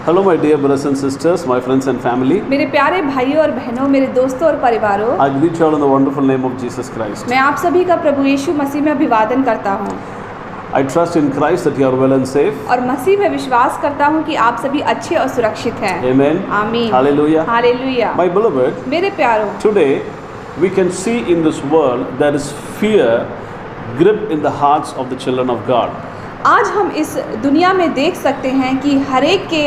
Hello my dear brothers and sisters, my friends and family. मेरे प्यारे भाइयों और बहनों, मेरे दोस्तों और परिवारों, I greet you all in the wonderful name of Jesus Christ. मैं आप सभी का प्रभु यीशु मसीह में अभिवादन करता हूँ I trust in Christ that you are well and safe. और मसीह में विश्वास करता हूँ कि आप सभी अच्छे और सुरक्षित हैं। Amen. आमीन। Hallelujah. हालेलुया। My beloved, मेरे प्यारों, today we can see in this world there is fear gripped in the hearts of the children of God. आज हम इस दुनिया में देख सकते हैं कि हर एक के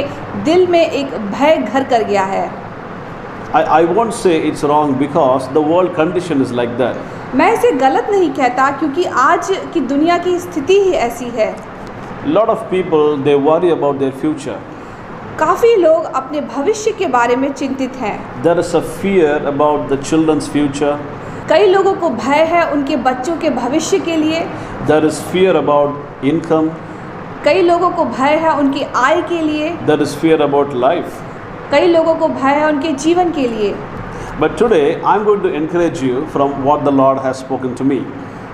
दिल में एक भय घर कर गया है। I won't say it's wrong because the world condition is like that. मैं इसे गलत नहीं कहता क्योंकि आज की दुनिया की स्थिति ही ऐसी है। Lot of people they worry about their future. काफ़ी लोग अपने भविष्य के बारे में चिंतित हैं। There is a fear about the children's future. कई लोगों को भय है उनके बच्चों के भविष्य के लिए। There is fear about income. कई लोगों को भय है उनकी आय के लिए। There is fear about life. कई लोगों को भय है उनके जीवन के लिए। But today I'm going to encourage you from what the Lord has spoken to me.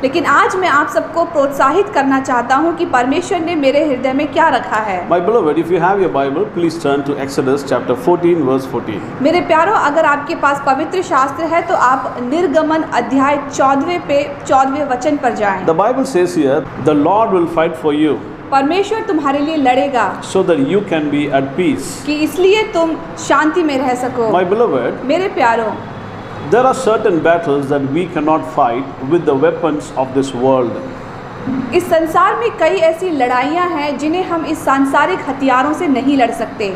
लेकिन आज मैं आप सबको प्रोत्साहित करना चाहता हूँ कि परमेश्वर ने मेरे हृदय में क्या रखा है। My beloved, if you have your Bible, please turn to Exodus chapter 14 verse 14. मेरे प्यारों, अगर आपके पास पवित्र शास्त्र है तो आप निर्गमन अध्याय 14वें वचन पर जाएं। The Bible says here, the Lord will fight for you परमेश्वर तुम्हारे लिए लड़ेगा so that you can be at peace. कि इसलिए तुम शांति में रह सको। My beloved, मेरे प्यारों, there are certain battles that we cannot fight with the weapons of this world. इस संसार में कई ऐसी लड़ाइयाँ हैं जिन्हें हम इस सांसारिक हथियारों से नहीं लड़ सकते।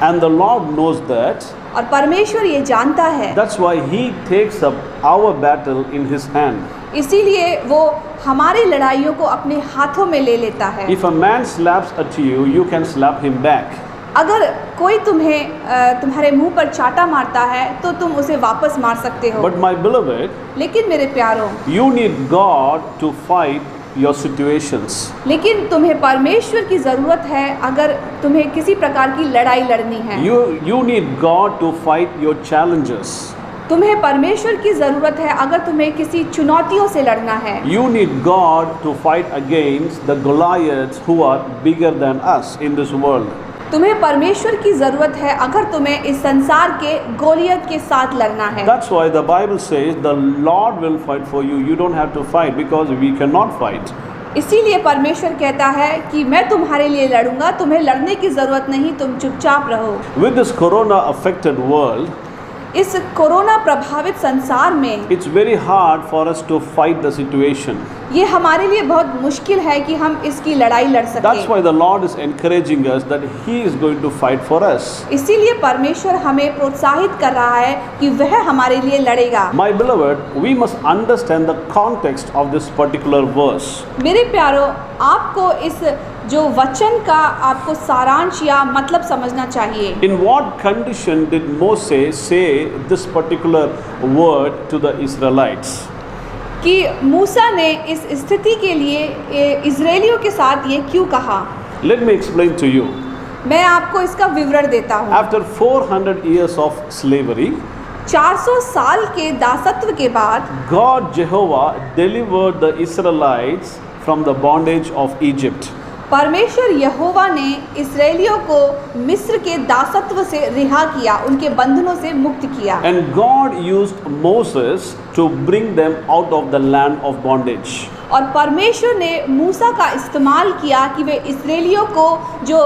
And the Lord knows that. और परमेश्वर ये जानता है। That's why He takes up our battle in His hand. इसीलिए वो हमारी लड़ाइयों को अपने हाथों में ले लेता है। If a man slaps at you, you can slap him back. अगर कोई तुम्हारे मुंह पर चाटा मारता है तो तुम उसे वापस मार सकते हो। But my beloved, लेकिन मेरे प्यारों, you need God to fight your situations. लेकिन तुम्हें परमेश्वर की ज़रूरत है अगर तुम्हें किसी प्रकार की लड़ाई लड़नी है। You need God to fight your challenges. तुम्हें परमेश्वर की ज़रूरत है अगर तुम्हें किसी चुनौतियों से लड़ना है। You need God to fight against the Goliaths who are bigger than us in this world. तुम्हें परमेश्वर की ज़रूरत है अगर तुम्हें इस संसार के गोलियत के साथ लड़ना है। That's why the Bible says the Lord will fight for you. You don't have to fight because we cannot fight. इसीलिए परमेश्वर कहता है कि मैं तुम्हारे लिए लड़ूंगा, तुम्हें लड़ने की ज़रूरत नहीं, तुम चुपचाप रहो। With this corona affected world, इस कोरोना प्रभावित संसार में it's very hard for us to fight the situation. ये हमारे लिए बहुत मुश्किल है कि हम इसकी लड़ाई लड़ सकें। That's why the Lord is encouraging us that He is going to fight for us. इसीलिए परमेश्वर हमें प्रोत्साहित कर रहा है कि वह हमारे लिए लड़ेगा। My beloved, we must understand the context of this particular verse. मेरे प्यारों, आपको इस जो वचन का आपको सारांश या मतलब समझना चाहिए। In what condition did Moses say this particular word to the Israelites? कि मूसा ने इस स्थिति के लिए इजरायलियों के साथ ये क्यों कहा? Let me explain to you. मैं आपको इसका विवरण देता हूँ। After 400 years of slavery, 400 साल के दासत्व के बाद God Jehovah delivered the Israelites from the bondage of Egypt. परमेश्वर यहोवा ने इस्राएलियों को मिस्र के दासत्व से रिहा किया, उनके बंधनों से मुक्त किया। And God used Moses to bring them out of the land of bondage. और परमेश्वर ने मूसा का इस्तेमाल किया कि वे इस्राएलियों को जो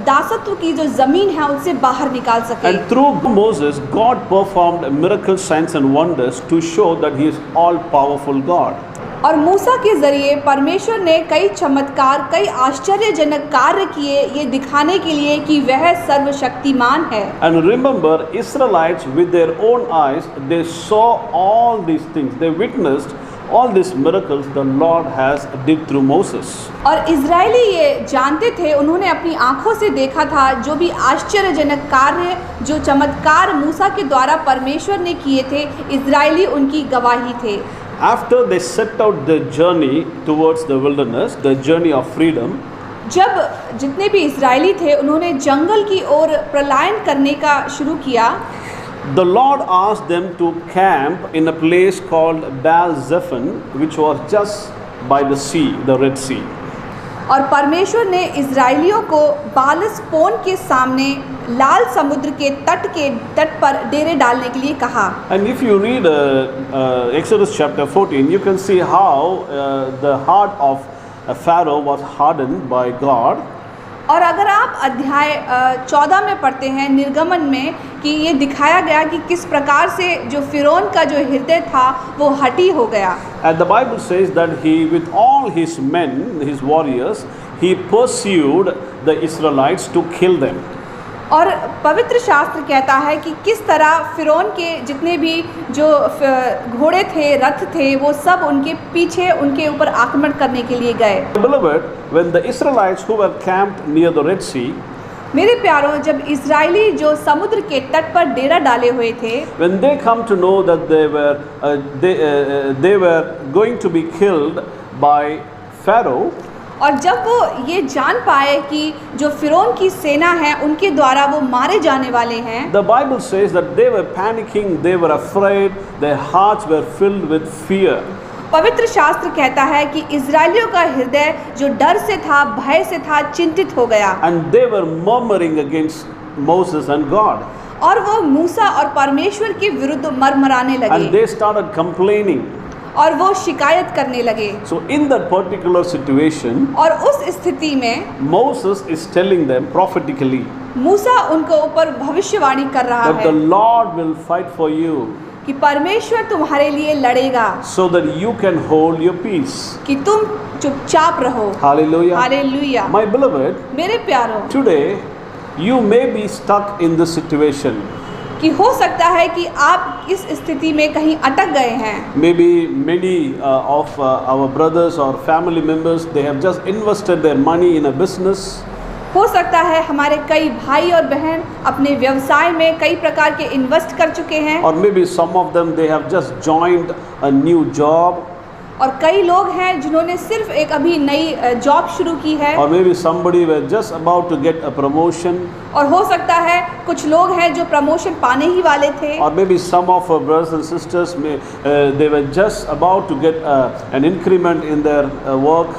दासत्व की जो ज़मीन है उससे बाहर निकाल सके। And through Moses, God performed miracles, signs and wonders to show that He is all-powerful God. और मूसा के ज़रिए परमेश्वर ने कई चमत्कार, कई आश्चर्यजनक कार्य किए, ये दिखाने के लिए कि वह सर्वशक्तिमान है। And remember, Israelites with their own eyes, they saw all these things. They witnessed all these miracles the Lord has did through Moses. और इजरायली ये जानते थे, उन्होंने अपनी आँखों से देखा था जो भी आश्चर्यजनक कार्य, जो चमत्कार मूसा के द्वारा परमेश्वर ने किए थे, इजरायली उनकी गवाही थे। After they set out their journey towards the wilderness, the journey of freedom, जब जितने भी इजरायली थे उन्होंने जंगल की ओर पलायन करने का शुरू किया, the Lord asked them to camp in a place called Baal Zephon, which was just by the sea, the Red Sea. और परमेश्वर ने इज़राइलियों को बालसपोन के सामने लाल समुद्र के तट पर डेरे डालने के लिए कहा। And if you read Exodus chapter 14, you can see how the heart of Pharaoh was hardened by God. और अगर आप अध्याय 14 में पढ़ते हैं निर्गमन में कि ये दिखाया गया कि किस प्रकार से जो फिरौन का जो हृदय था वो हठी हो गया। And the Bible says that he, with all his men, his warriors, he pursued the Israelites to kill them. और पवित्र शास्त्र कहता है कि किस तरह फिरौन के जितने भी जो घोड़े थे, रथ थे, वो सब उनके पीछे उनके ऊपर आक्रमण करने के लिए गए। Beloved, when the Israelites who were camped near the Red Sea, मेरे प्यारों, जब इजरायली जो समुद्र के तट पर डेरा डाले हुए थे, when they come to know that they were going to be killed by Pharaoh, और जब वो ये जान पाए कि जो फिरौन की सेना है उनके द्वारा वो मारे जाने वाले हैं, the Bible says that they were panicking, they were afraid, their hearts were filled with fear. पवित्र शास्त्र कहता है कि इजरायलियों का हृदय जो डर से था, भय से था, चिंतित हो गया। And they were murmuring against Moses and God. और वो मूसा और परमेश्वर के विरुद्ध मरमराने लगे। And they started complaining. और वो शिकायत करने लगे। So in that particular situation, और उस स्थिति में Moses is telling them prophetically मूसा उनको ऊपर भविष्यवाणी कर रहा that the है Lord will fight for you कि परमेश्वर तुम्हारे लिए लड़ेगा so that you can hold your peace. कि तुम चुपचाप रहो। Hallelujah. हालेलुया। My beloved, मेरे प्यारों, today you may be stuck in this situation. कि हो सकता है कि आप इस स्थिति में कहीं अटक गए हैं। Maybe many of our brothers or family members, they have just invested their money in a business. हो सकता है हमारे कई भाई और बहन अपने व्यवसाय में कई प्रकार के इन्वेस्ट कर चुके हैं। Or maybe some of them, they have just joined a new job. और कई लोग हैं जिन्होंने सिर्फ एक अभी नई जॉब शुरू की है। Or maybe somebody were just about to get a promotion. और हो सकता है कुछ लोग हैं जो प्रमोशन पाने ही वाले थे। Or maybe some of our brothers and sisters, they were just about to get an increment in their work.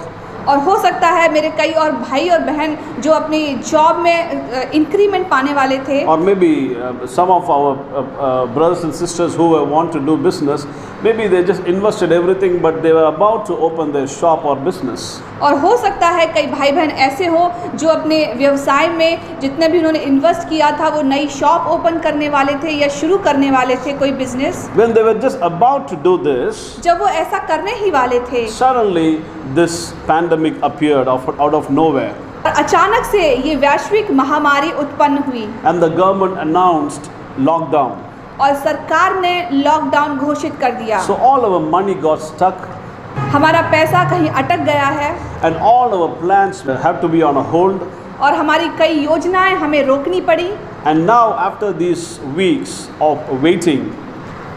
और हो सकता है मेरे कई और भाई और बहन जो अपनी जॉब में इंक्रीमेंट पाने वाले थे। Or maybe some of our brothers and sisters who want to do business, maybe they just invested everything, but they were about to open their shop or business. और हो सकता है कई भाई बहन ऐसे हो जो अपने व्यवसाय में जितने भी उन्होंने इन्वेस्ट किया था वो नई शॉप ओपन करने वाले थे या शुरू करने वाले थे कोई business. When they were just about to do this, जब वो ऐसा करने ही वाले थे, suddenly this pandemic appeared out of nowhere. और अचानक से ये वैश्विक महामारी उत्पन्न हुई And the government announced lockdown. और सरकार ने लॉकडाउन घोषित कर दिया। So all our money got stuck. हमारा पैसा कहीं अटक गया है And all our plans have to be on a hold. और हमारी कई योजनाएं हमें रोकनी पड़ी। And now after these weeks of waiting,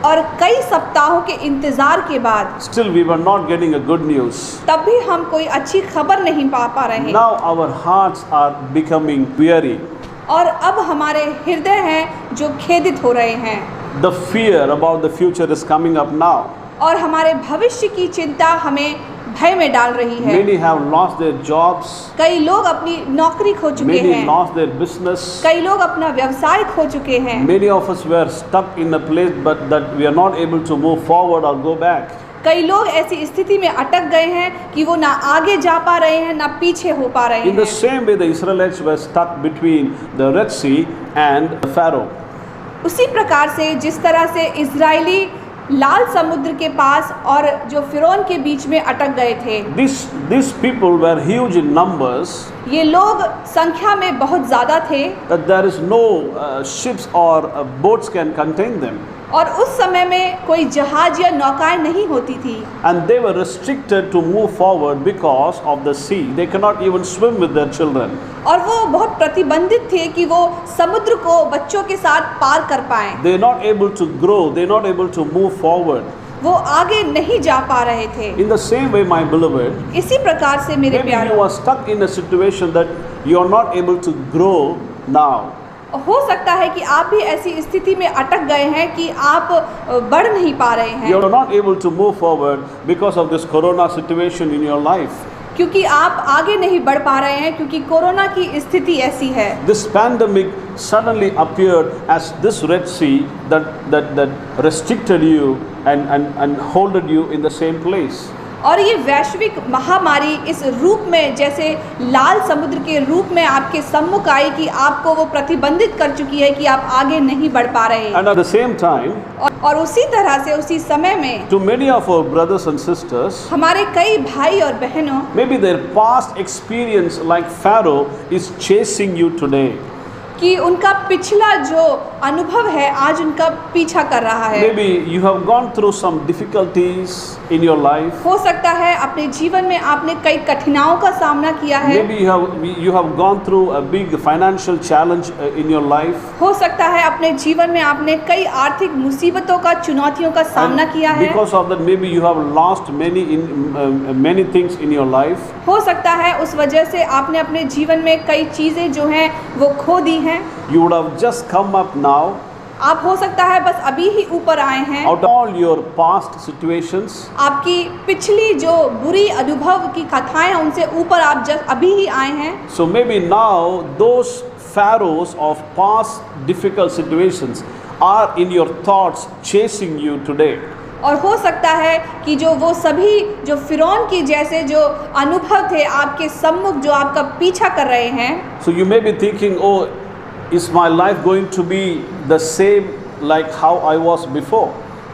और कई सप्ताहों के इंतजार के बाद still we were not getting a good news. तब भी हम कोई अच्छी खबर नहीं पा रहे हैं। Now our hearts are becoming weary. और अब हमारे हृदय हैं जो खेदित हो रहे हैं। The fear about the future is coming up now. और हमारे भविष्य की चिंता हमें भय में डाल रही है। Many have lost their jobs. कई लोग अपनी नौकरी खो चुके Many हैं। lost their business. कई लोग अपना व्यवसाय खो चुके हैं। Many of us were stuck in a place but that we are not able to move forward or go back. कई लोग ऐसी स्थिति में अटक गए हैं कि वो ना आगे जा पा रहे हैं ना पीछे हो पा रहे In the हैं। same way the Israelites were stuck between the Red Sea and Pharaoh. उसी प्रकार से जिस तरह से इजरायली लाल समुद्र के पास और जो फिरौन के बीच में अटक गए थे। These people were huge in numbers. ये लोग संख्या में बहुत ज़्यादा थे। That there is no ships or boats can contain them. और उस समय में कोई जहाज या नौकाएं नहीं होती थी। And they were restricted to move forward because of the sea. They cannot even swim with their children. और वो बहुत प्रतिबंधित थे कि वो समुद्र को बच्चों के साथ पार कर पाएं। They are not able to grow. They are not able to move forward. वो आगे नहीं जा पा रहे थे। In the same way, my beloved, इसी प्रकार से मेरे maybe you प्यारों, are stuck in a situation that you are not able to grow now. हो सकता है कि आप भी ऐसी स्थिति में अटक गए हैं कि आप बढ़ नहीं पा रहे हैं। You are not able to move forward because of this corona situation in your life. क्योंकि आप आगे नहीं बढ़ पा रहे हैं क्योंकि कोरोना की स्थिति ऐसी है। This pandemic suddenly appeared as this Red Sea that restricted you and holded you in the same place. और ये वैश्विक महामारी इस रूप में, जैसे लाल समुद्र के रूप में आपके सम्मुख आई कि आपको वो प्रतिबंधित कर चुकी है कि आप आगे नहीं बढ़ पा रहे। And at the same time, और उसी तरह से उसी समय में to many of our brothers and sisters, हमारे कई भाई और बहनों, maybe their past experience like Pharaoh is chasing you today. कि उनका पिछला जो अनुभव है आज उनका पीछा कर रहा है। Maybe you have gone through some difficulties in your life. हो सकता है अपने जीवन में आपने कई कठिनाइयों का सामना किया है। Maybe you have gone through a big financial challenge in your life. हो सकता है अपने जीवन में आपने कई आर्थिक मुसीबतों का, चुनौतियों का सामना किया है। Because of that, maybe you have lost many things in your life. हो सकता है उस वजह से आपने अपने जीवन में कई चीज़ें जो हैं वो खो दी हैं। You would have just come up now आप हो सकता है बस अभी ही ऊपर आए हैं। out of all your past situations. आपकी पिछली जो बुरी अनुभव की कथाएं हैं उनसे ऊपर आप जस्ट अभी ही आए हैं। So maybe now those pharaohs of past difficult situations are in your thoughts chasing you today. और हो सकता है कि जो वो सभी जो फिरौन की जैसे जो अनुभव थे आपके सम्मुख जो आपका पीछा कर रहे हैं। So you may be thinking, oh, is my life going to be the same like how I was before?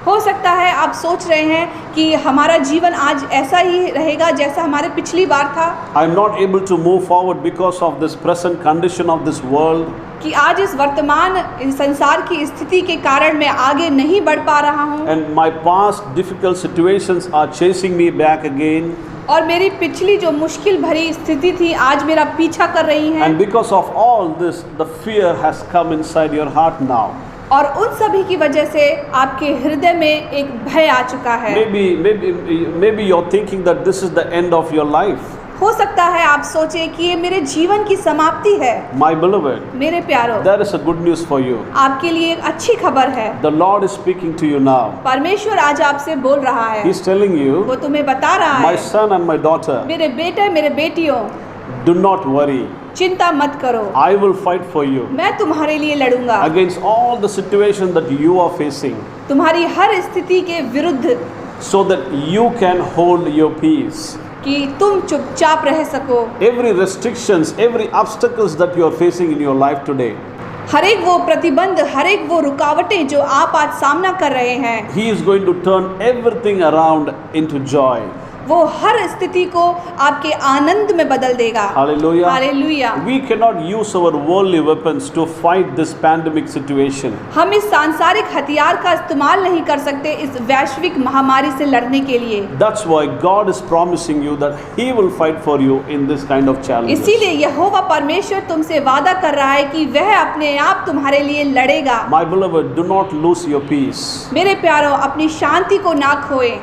हो सकता है आप सोच रहे हैं कि हमारा जीवन आज ऐसा ही रहेगा जैसा हमारे पिछली बार था। I am not able to move forward because of this present condition of this world. कि आज इस वर्तमान संसार की स्थिति के कारण मैं आगे नहीं बढ़ पा रहा हूँ। And my past difficult situations are chasing me back again. और मेरी पिछली जो मुश्किल भरी स्थिति थी आज मेरा पीछा कर रही है। And because of all this, the fear has come inside your heart now. और उन सभी की वजह से आपके हृदय में एक भय आ चुका है। Maybe you're thinking that this is the end of your life. हो सकता है आप सोचे कि ये मेरे जीवन की समाप्ति है। My beloved, मेरे प्यारों, there is a good news for you. आपके लिए एक अच्छी खबर है। The Lord is speaking to you now. परमेश्वर आज आपसे बोल रहा है। He's telling you, वो तुम्हें बता रहा my है, son and my daughter, मेरे बेटे मेरे बेटियों, do not worry. चिंता मत करो, I will fight for you मैं तुम्हारे लिए लड़ूंगा। against all the situations that you are facing, तुम्हारी हर स्थिति के विरुद्ध, so that you can hold your peace. कि तुम चुपचाप रह सको। Every restrictions, every obstacles that you are facing in your life today, हर एक वो प्रतिबंध, हर एक वो रुकावटें जो आप आज सामना कर रहे हैं, He is going to turn everything around into joy. वो हर स्थिति को आपके आनंद में बदल देगा। Hallelujah. Hallelujah. We cannot use our worldly weapons to fight this pandemic situation. हम इस सांसारिक हथियार का इस्तेमाल नहीं कर सकते इस वैश्विक महामारी से लड़ने के लिए। That's why God is promising you that He will fight for you in this kind of challenges. इसीलिए यहोवा परमेश्वर तुमसे वादा कर रहा है कि वह अपने आप तुम्हारे लिए लड़ेगा। My beloved, do not lose your peace. मेरे प्यारों, अपनी शांति को ना खोए।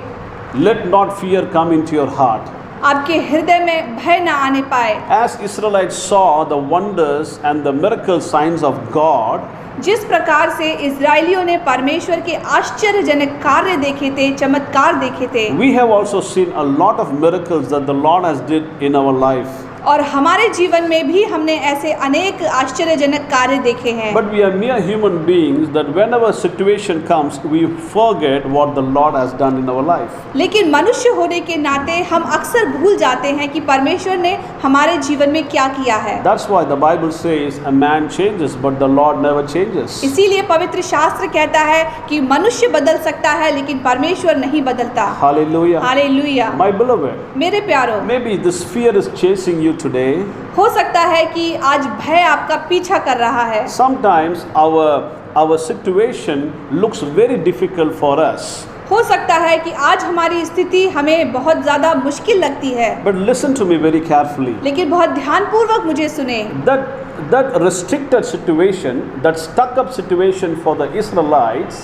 Let not fear come into your heart. आपके हृदय में भय न आने पाए। As Israelites saw the wonders and the miracle signs of God, जिस प्रकार से इजरायलियों ने परमेश्वर के आश्चर्यजनक कार्य देखे थे, चमत्कार देखे थे, we have also seen a lot of miracles that the Lord has did in our life. और हमारे जीवन में भी हमने ऐसे अनेक आश्चर्यजनक कार्य देखे हैं। But we are mere human beings that whenever situation comes, we forget what the Lord has done in our life. लेकिन मनुष्य होने के नाते हम अक्सर भूल जाते हैं कि परमेश्वर ने हमारे जीवन में क्या किया है। That's why the Bible says a man changes, but the Lord never changes. इसीलिए पवित्र शास्त्र कहता है कि मनुष्य बदल सकता है लेकिन परमेश्वर नहीं बदलता। Hallelujah. हालेलुया। My beloved, मेरे प्यारों, maybe this fear is chasing you today. हो सकता है कि आज भय आपका पीछा कर रहा है। Sometimes our situation looks very difficult for us. हो सकता है कि आज हमारी स्थिति हमें बहुत ज़्यादा मुश्किल लगती है। But listen to me very carefully. लेकिन बहुत ध्यानपूर्वक मुझे सुने। That restricted situation, that stuck up situation for the Israelites,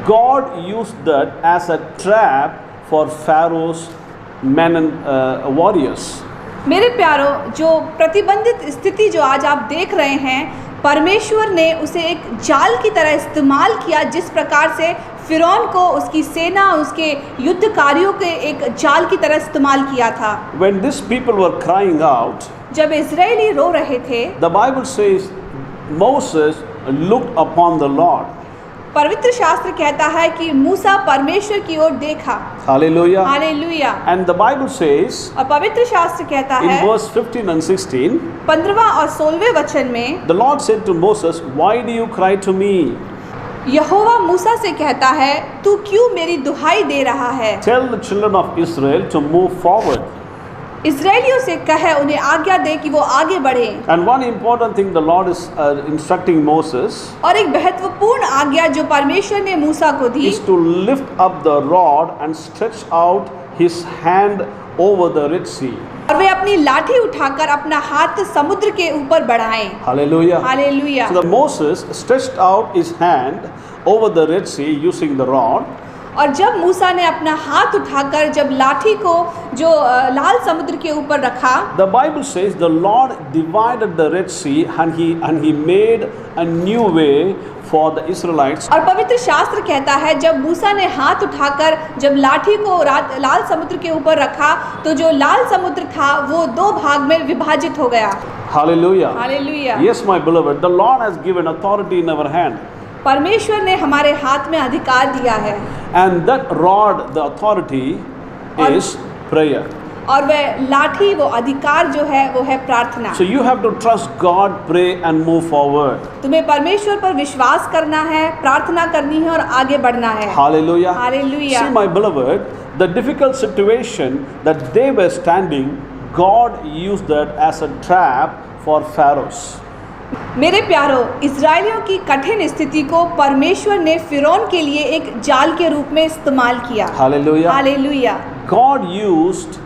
God used that as a trap for Pharaoh's men and warriors. मेरे प्यारों, जो प्रतिबंधित स्थिति जो आज आप देख रहे हैं, परमेश्वर ने उसे एक जाल की तरह इस्तेमाल किया जिस प्रकार से फिरौन को उसकी सेना, उसके युद्धकारियों के एक जाल की तरह इस्तेमाल किया था। When these people were crying out, जब इज़राइली रो रहे थे, the Bible says Moses looked upon the Lord. पवित्र शास्त्र कहता है कि मूसा परमेश्वर की ओर देखा। Hallelujah. Hallelujah. And the Bible says और पवित्र शास्त्र कहता in है verse 15 and 16, 15वां और 16वें वचन में, the Lord said to Moses, "Why do you cry to me? यहोवा मूसा से कहता है, तू क्यों मेरी दुहाई दे रहा है? Tell the children of Israel to move forward." इज़राइलियों से कहे, उन्हें आज्ञा दे कि वो आगे बढ़े। And one important thing the Lord is instructing Moses और एक महत्वपूर्ण आज्ञा जो परमेश्वर ने मूसा को दी, is to lift up the rod and stretch out his hand over the Red Sea. और वे अपनी लाठी उठाकर अपना हाथ समुद्र के ऊपर बढ़ाएं। Hallelujah. Hallelujah. So the Moses stretched out his hand over the Red Sea using the rod. और जब मूसा ने अपना हाथ उठाकर जब लाठी को जो लाल समुद्र के ऊपर रखा, The Bible says the Lord divided the Red Sea and he made a new way for the Israelites. और पवित्र शास्त्र कहता है जब मूसा ने हाथ उठाकर जब लाठी को लाल समुद्र के ऊपर रखा, तो जो लाल समुद्र था वो दो भाग में विभाजित हो गया। Hallelujah. Hallelujah. Yes, my beloved, the Lord has given authority in our hand. परमेश्वर ने हमारे हाथ में अधिकार दिया है, And that rod, the authority, is prayer. और वह लाठी, वो अधिकार जो है वो है प्रार्थना। So you have to trust God, pray and move forward. तुम्हें परमेश्वर पर विश्वास करना है, प्रार्थना करनी है और आगे बढ़ना है। Hallelujah. Hallelujah. See, my beloved, the difficult situation that they were standing, God used that as a trap for Pharaohs. मेरे प्यारो, इज़राइलियों की कठिन स्थिति को परमेश्वर ने फिरौन के लिए एक जाल के रूप में इस्तेमाल किया। Hallelujah. Hallelujah. God used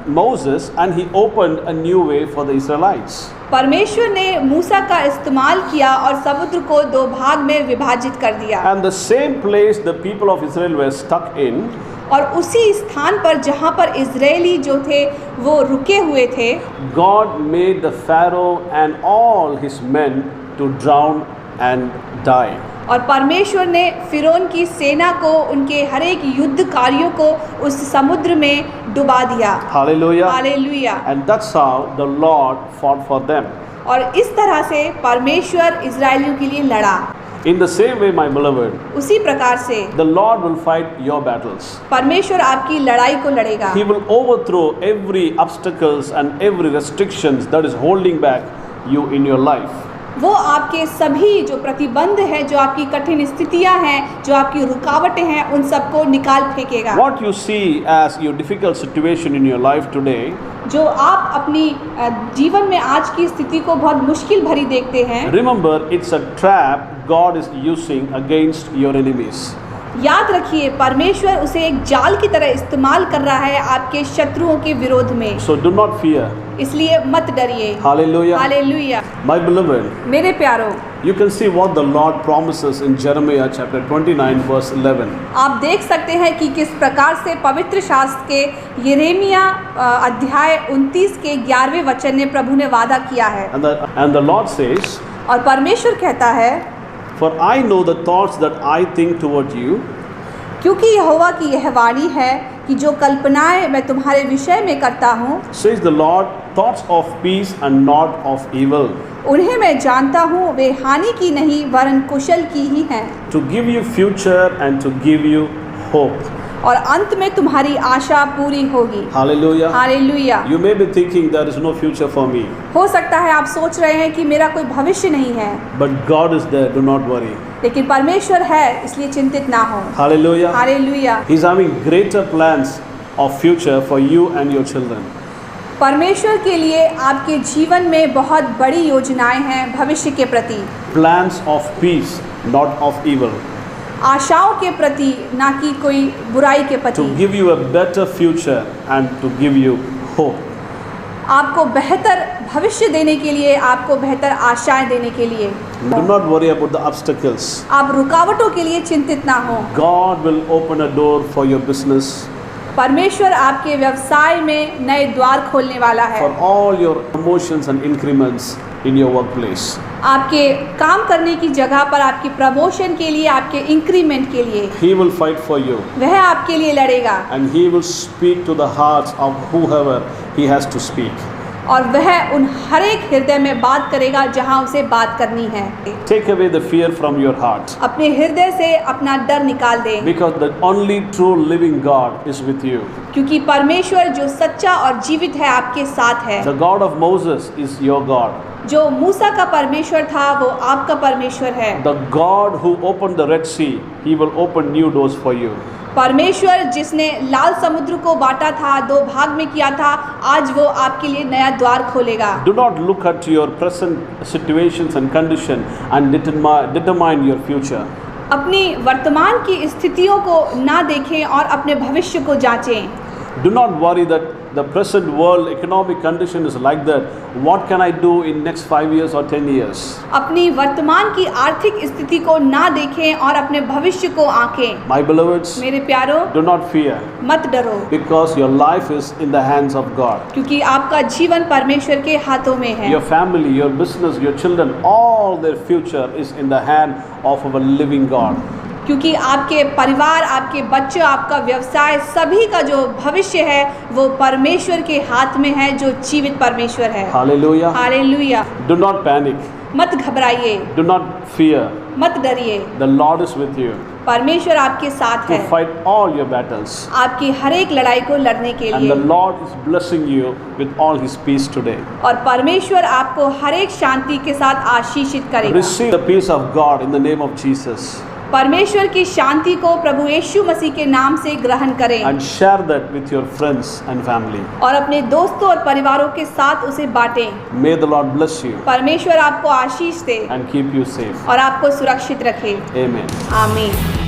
Moses and he opened a new way for the Israelites. परमेश्वर ने मूसा का इस्तेमाल किया और समुद्र को दो भाग में विभाजित कर दिया। And the same place the people of Israel were stuck in, और उसी स्थान पर जहाँ पर इज़राइली जो थे वो रुके हुए थे, God made the Pharaoh and all his men to drown and die. और परमेश्वर ने फिरौन की सेना को, उनके हर एक युद्धकारियों को उस समुद्र में डुबा दिया। Hallelujah. Hallelujah. And that's how the Lord fought for them. और इस तरह से परमेश्वर इज़राइलियों के लिए लड़ा। In the same way, my beloved, उसी प्रकार से the Lord will fight your battles. परमेश्वर आपकी लड़ाई को लड़ेगा। He will overthrow every obstacles and every restrictions that is holding back you in your life. वो आपके सभी जो प्रतिबंध हैं, जो आपकी कठिन स्थितियां हैं, जो आपकी रुकावटें हैं, उन सबको निकाल फेंकेगा। What you see as your difficult situation in your life today, जो आप अपनी जीवन में आज की स्थिति को बहुत मुश्किल भरी देखते हैं, remember it's a trap God is using against your enemies. याद रखिए परमेश्वर उसे एक जाल की तरह इस्तेमाल कर रहा है आपके शत्रुओं के विरोध में। So do not fear. इसलिए मत डरिए। Hallelujah. हालेलुया। My beloved, मेरे प्यारो, you can see what the Lord promises in Jeremiah chapter 29 verse 11. आप देख सकते हैं कि किस प्रकार से पवित्र शास्त्र के यिर्मयाह अध्याय 29 के 11वें वचन ने प्रभु ने वादा किया है। And the Lord says, और परमेश्वर कहता है, For I know the thoughts that I think toward you, क्योंकि यहोवा की यह वाणी है कि जो कल्पनाएं मैं तुम्हारे विषय में करता हूँ, says the Lord, thoughts of peace and not of evil, उन्हें मैं जानता हूँ, वे हानि की नहीं वरन कुशल की ही हैं, to give you future and to give you hope. और अंत में तुम्हारी आशा पूरी होगी। Hallelujah. Hallelujah. You may be thinking there is no future for me, हो सकता है आप सोच रहे हैं कि मेरा कोई भविष्य नहीं है, but God is there, do not worry. लेकिन परमेश्वर है, इसलिए चिंतित ना हो। Hallelujah. Hallelujah. He's having greater plans of future for you and your children. परमेश्वर के लिए आपके जीवन में बहुत बड़ी योजनाएं हैं भविष्य के प्रति। Plans of peace, not of evil. आशाओं के प्रति, ना कि कोई बुराई के To प्रति। give you a better future and to give you hope. आपको बेहतर भविष्य देने के लिए, आपको बेहतर आशाएं देने के लिए। Do not worry about the obstacles. आप रुकावटों के लिए चिंतित ना हो। God will open a door for your business, परमेश्वर आपके व्यवसाय में नए द्वार खोलने वाला है। for all your promotions and increments. in your workplace. आपके काम करने की जगह पर आपकी प्रमोशन के लिए, आपके इंक्रीमेंट के लिए He will fight for you, वह आपके लिए लड़ेगा and He will speak to the hearts of whoever He has to speak. और वह उन हर एक हृदय में बात करेगा जहां उसे बात करनी है। Take away the fear from your heart, अपने हृदय से अपना डर निकाल दें, because the only true living God is with you. क्योंकि परमेश्वर जो सच्चा और जीवित है आपके साथ है। The God of Moses is your God. जो मूसा का परमेश्वर था वो आपका परमेश्वर है। The God who opened the Red Sea, He will open new doors for you. परमेश्वर जिसने लाल समुद्र को बांटा था, दो भाग में किया था, आज वो आपके लिए नया द्वार खोलेगा। Do not look at your present situations and condition and determine your future. अपनी वर्तमान की स्थितियों को ना देखें और अपने भविष्य को जांचें। Do not worry that the present world economic condition is like that. What can I do in next 5 years or 10 years? अपनी वर्तमान की आर्थिक स्थिति को ना देखें और अपने भविष्य को आंकें। My beloveds, मेरे प्यारों, do not fear, मत डरो, because your life is in the hands of God. क्योंकि आपका जीवन परमेश्वर के हाथों में है। Your family, your business, your children, all their future is in the hand of our living God. क्योंकि आपके परिवार, आपके बच्चे, आपका व्यवसाय, सभी का जो भविष्य है वो परमेश्वर के हाथ में है, जो जीवित परमेश्वर है। Hallelujah. Hallelujah. Do not panic. मत घबराइए, Do not fear. मत डरिए, The Lord is with you परमेश्वर आपके साथ to है fight all your battles. आपकी हर एक लड़ाई को लड़ने के And the लिए। Lord is blessing you with all His peace today. और परमेश्वर आपको हर एक शांति के साथ आशीषित करेगा। Receive the peace of God in the name of Jesus परमेश्वर की शांति को प्रभु यीशु मसीह के नाम से ग्रहण करें and share that with your friends and family. और अपने दोस्तों और परिवारों के साथ उसे बांटें। May the Lord bless you परमेश्वर आपको आशीष दे and keep you safe. और आपको सुरक्षित रखे। Amen. आमीन।